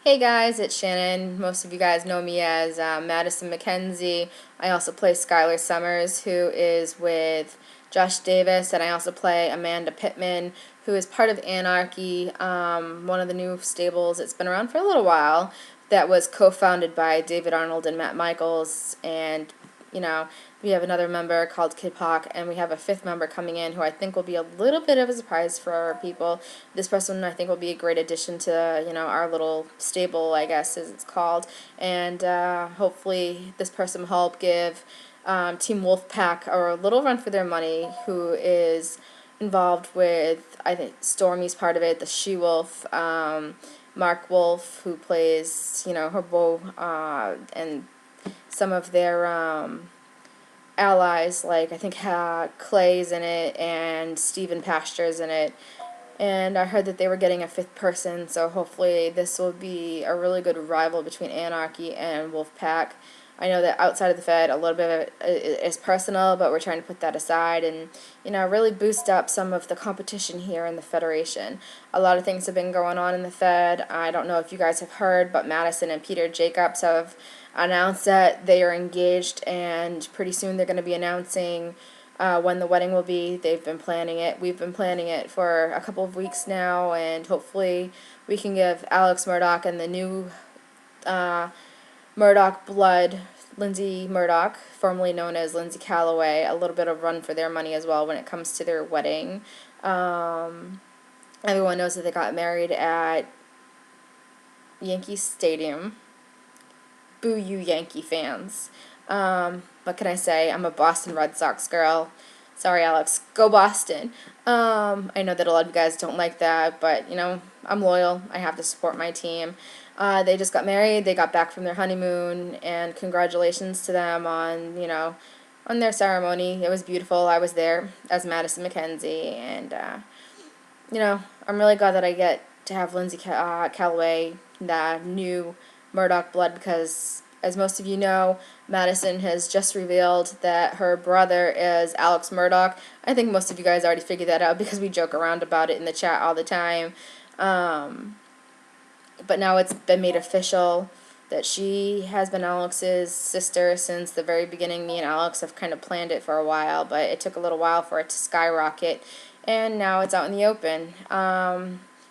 Hey guys, it's Shannon. Most of you guys know me as Madison McKenzie. I also play Skylar Summers, who is with Josh Davis, and I also play Amanda Pittman, who is part of Anarchy, one of the new stables. It's been around for a little while. That was co-founded by David Arnold and Matt Michaels, and you know, we have another member called Kid Hawk, and we have a fifth member coming in who I think will be a little bit of a surprise for our people. This person I think will be a great addition to, our little stable, I guess, as it's called. And hopefully this person will help give Team Wolfpack a little run for their money, who is involved with, I think, Stormy's part of it, the She-Wolf, Mark Wolf, who plays, Herbo, and some of their allies, like I think Clay's in it and Stephen Pasture's in it. And I heard that they were getting a fifth person, so hopefully this will be a really good rival between Anarchy and Wolfpack. I know that outside of the Fed, a little bit of it is personal, but we're trying to put that aside and, really boost up some of the competition here in the Federation. A lot of things have been going on in the Fed. I don't know if you guys have heard, but Madison and Peter Jacobs have announced that they are engaged, and pretty soon they're going to be announcing when the wedding will be. They've been planning it. We've been planning it for a couple of weeks now, and hopefully we can give Alex Murdoch and the new Murdoch blood, Lindsay Murdoch, formerly known as Lindsay Calloway, a little bit of run for their money as well when it comes to their wedding. Everyone knows that they got married at Yankee Stadium. Boo you Yankee fans. What can I say? I'm a Boston Red Sox girl. Sorry, Alex. Go Boston. I know that a lot of you guys don't like that, but, I'm loyal. I have to support my team. They just got married. They got back from their honeymoon, and congratulations to them on, on their ceremony. It was beautiful. I was there as Madison McKenzie, and, I'm really glad that I get to have Lindsay Calloway, the new Murdoch blood, because as most of you know, Madison has just revealed that her brother is Alex Murdoch. I think most of you guys already figured that out because we joke around about it in the chat all the time. But now it's been made official that she has been Alex's sister since the very beginning. Me and Alex have kind of planned it for a while, but it took a little while for it to skyrocket, and now it's out in the open.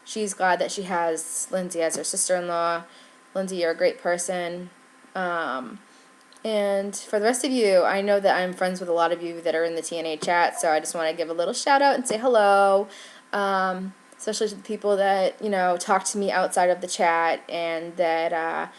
She's glad that she has Lindsay as her sister-in-law. Lindsay, you're a great person. And for the rest of you, I know that I'm friends with a lot of you that are in the TNA chat, so I just want to give a little shout out and say hello, especially to the people that, talk to me outside of the chat and that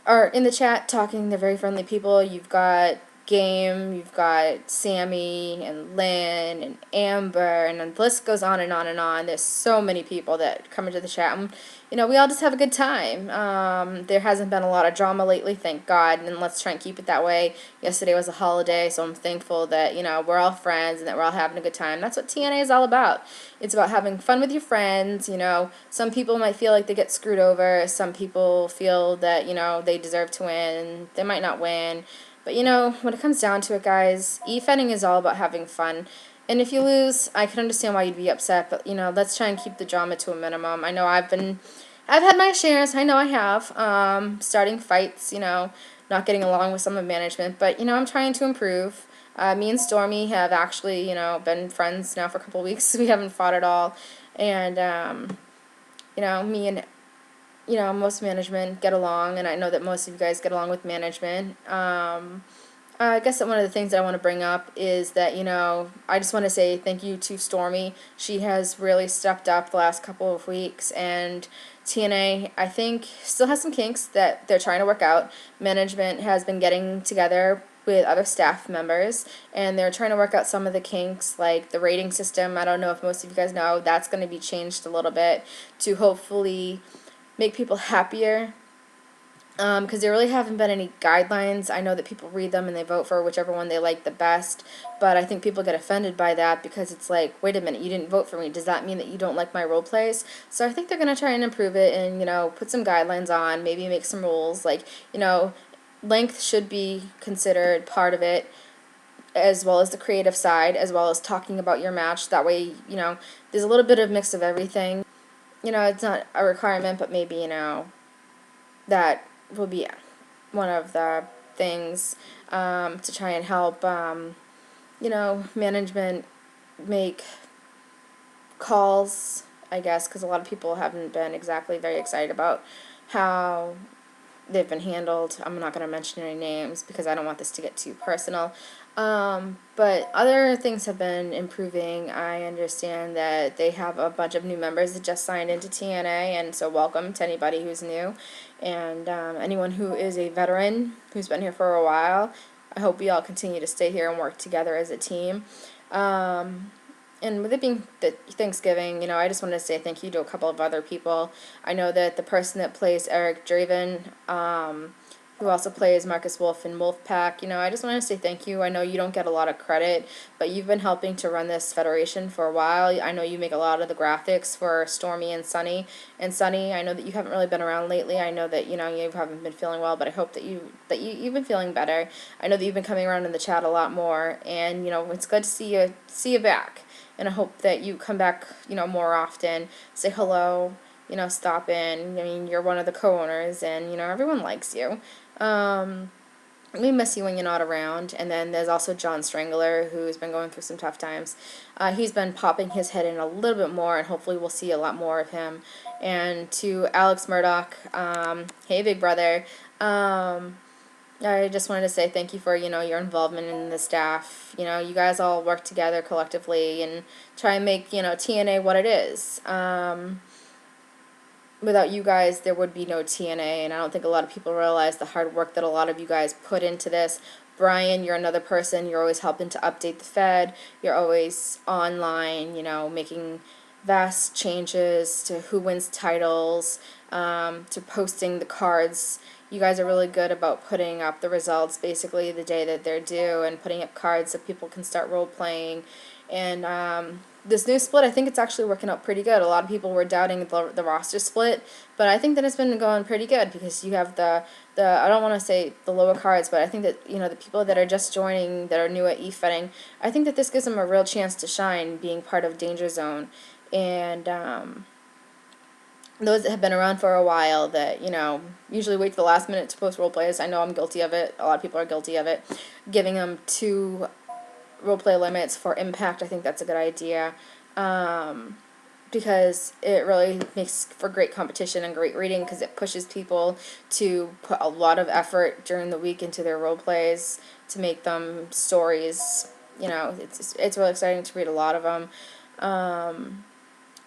are in the chat talking. They're very friendly people. You've got Game, you've got Sammy and Lynn and Amber, and the list goes on and on and on. There's so many people that come into the chat, and we all just have a good time. There hasn't been a lot of drama lately, thank God, and let's try and keep it that way. Yesterday was a holiday, so I'm thankful that we're all friends and that we're all having a good time. That's what TNA is all about. It's about having fun with your friends. Some people might feel like they get screwed over. Some people feel that they deserve to win. They might not win. But, when it comes down to it, guys, e-fetting is all about having fun. And if you lose, I can understand why you'd be upset, but, let's try and keep the drama to a minimum. I know I've had my shares. I know I have. Starting fights, not getting along with some of management. But, I'm trying to improve. Me and Stormy have actually, been friends now for a couple weeks. We haven't fought at all. And, me and most management get along, and I know that most of you guys get along with management. I guess that one of the things that I want to bring up is that, I just want to say thank you to Stormy. She has really stepped up the last couple of weeks, and TNA, I think, still has some kinks that they're trying to work out. Management has been getting together with other staff members, and they're trying to work out some of the kinks, like the rating system. I don't know if most of you guys know, that's going to be changed a little bit to hopefully make people happier, because there really haven't been any guidelines. I know that people read them and they vote for whichever one they like the best, but I think people get offended by that because it's like, wait a minute, you didn't vote for me. Does that mean that you don't like my role plays? So I think they're going to try and improve it and, put some guidelines on, maybe make some rules, like, length should be considered part of it, as well as the creative side, as well as talking about your match. That way, there's a little bit of mix of everything. it's not a requirement, but maybe, that will be one of the things to try and help, management make calls, I guess, because a lot of people haven't been exactly very excited about how they've been handled. I'm not going to mention any names because I don't want this to get too personal. But other things have been improving. I understand that they have a bunch of new members that just signed into TNA, and so welcome to anybody who's new. And anyone who is a veteran who's been here for a while, I hope we all continue to stay here and work together as a team. And with it being Thanksgiving, I just wanted to say thank you to a couple of other people. I know that the person that plays Eric Draven, who also plays Marcus Wolf in Wolfpack, I just wanted to say thank you. I know you don't get a lot of credit, but you've been helping to run this federation for a while. I know you make a lot of the graphics for Stormy and Sunny. And Sunny, I know that you haven't really been around lately. I know that, you haven't been feeling well, but I hope that you've been feeling better. I know that you've been coming around in the chat a lot more, and, it's good to see you back. And I hope that you come back, more often, say hello, stop in. I mean, you're one of the co-owners, and, everyone likes you. We miss you when you're not around. And then there's also John Strangler, who's been going through some tough times. He's been popping his head in a little bit more, and hopefully we'll see a lot more of him. And to Alex Murdoch, hey, big brother, I just wanted to say thank you for, your involvement in the staff. You guys all work together collectively and try and make, TNA what it is. Without you guys, there would be no TNA, and I don't think a lot of people realize the hard work that a lot of you guys put into this. Brian, you're another person. You're always helping to update the Fed. You're always online, making vast changes to who wins titles, to posting the cards. You guys are really good about putting up the results basically the day that they're due and putting up cards so people can start role-playing. And this new split, I think it's actually working out pretty good. A lot of people were doubting the roster split, but I think that it's been going pretty good because you have the I don't want to say the lower cards, but I think that, the people that are just joining, that are new at e-fetting, I think that this gives them a real chance to shine being part of Danger Zone. And those that have been around for a while that, usually wait to the last minute to post role plays. I know I'm guilty of it. A lot of people are guilty of it. Giving them 2 roleplay limits for Impact, I think that's a good idea. Because it really makes for great competition and great reading because it pushes people to put a lot of effort during the week into their role plays to make them stories. It's really exciting to read a lot of them.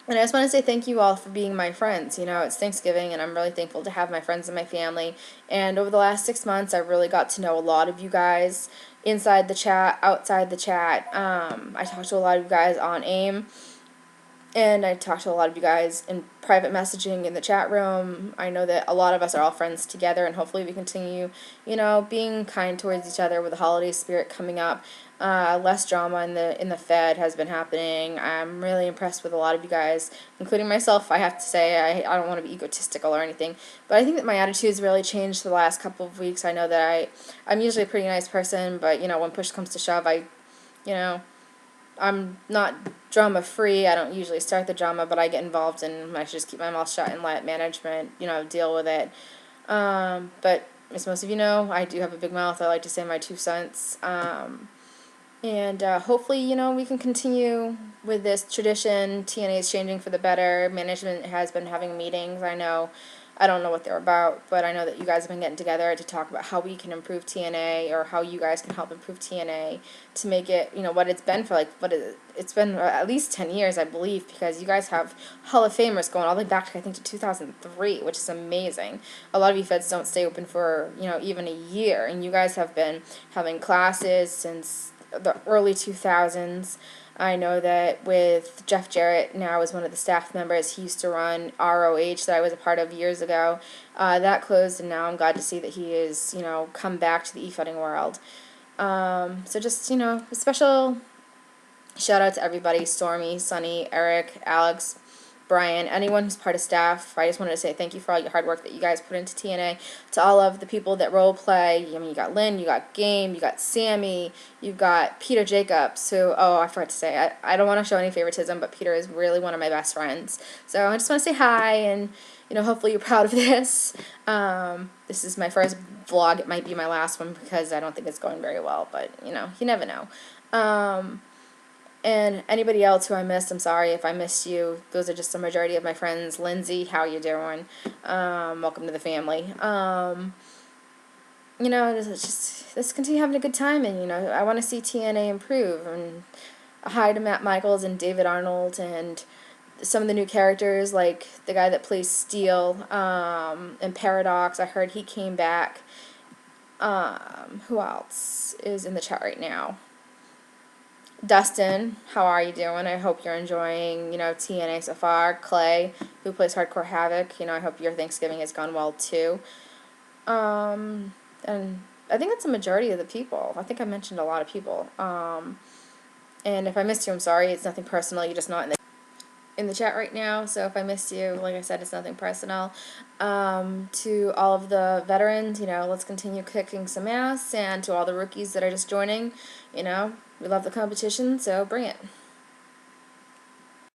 And I just want to say thank you all for being my friends. It's Thanksgiving, and I'm really thankful to have my friends and my family. And over the last 6 months, I really got to know a lot of you guys inside the chat, outside the chat. I talked to a lot of you guys on AIM, and I talked to a lot of you guys in private messaging in the chat room. I know that a lot of us are all friends together, and hopefully we continue, being kind towards each other with the holiday spirit coming up. Less drama in the Fed has been happening. I'm really impressed with a lot of you guys, including myself. I have to say, I don't want to be egotistical or anything, but I think that my attitude's really changed the last couple of weeks. I know that I'm usually a pretty nice person, but, when push comes to shove, I'm not drama free. I don't usually start the drama, but I get involved, and I should just keep my mouth shut and let management, deal with it. But as most of you know, I do have a big mouth. I like to say my 2 cents. And hopefully, we can continue with this tradition. TNA is changing for the better. Management has been having meetings. I don't know what they're about, but I know that you guys have been getting together to talk about how we can improve TNA, or how you guys can help improve TNA to make it, what it's been for, it's been at least 10 years, I believe, because you guys have Hall of Famers going all the way back to, I think, to 2003, which is amazing. A lot of you feds don't stay open for, even a year, and you guys have been having classes since the early 2000s. I know that with Jeff Jarrett now as one of the staff members, he used to run ROH that I was a part of years ago. That closed, and now I'm glad to see that he is, come back to the e-footing world. So just, a special shout out to everybody: Stormy, Sunny, Eric, Alex, Brian, anyone who's part of staff, I just wanted to say thank you for all your hard work that you guys put into TNA. To all of the people that role play, I mean, you got Lynn, you got Game, you got Sammy, you got Peter Jacobs, who, oh, I forgot to say, I don't want to show any favoritism, but Peter is really one of my best friends. So I just want to say hi, and, you know, hopefully you're proud of this. This is my first vlog. It might be my last one because I don't think it's going very well, but, you know, you never know. And anybody else who I missed, I'm sorry if I missed you. Those are just the majority of my friends. Lindsay, how you doing? Welcome to the family. You know, let's continue having a good time, and, you know, I want to see TNA improve. And hi to Matt Michaels and David Arnold and some of the new characters, like the guy that plays Steel and Paradox. I heard he came back. Who else is in the chat right now? Dustin, how are you doing? I hope you're enjoying, you know, TNA so far. Clay, who plays Hardcore Havoc, you know, I hope your Thanksgiving has gone well too. And I think that's the majority of the people. I think I mentioned a lot of people. And if I missed you, I'm sorry. It's nothing personal. You're just not in the chat right now, so if I missed you, like I said, it's nothing personal. To all of the veterans, you know, let's continue kicking some ass, and to all the rookies that are just joining, you know, we love the competition, so bring it.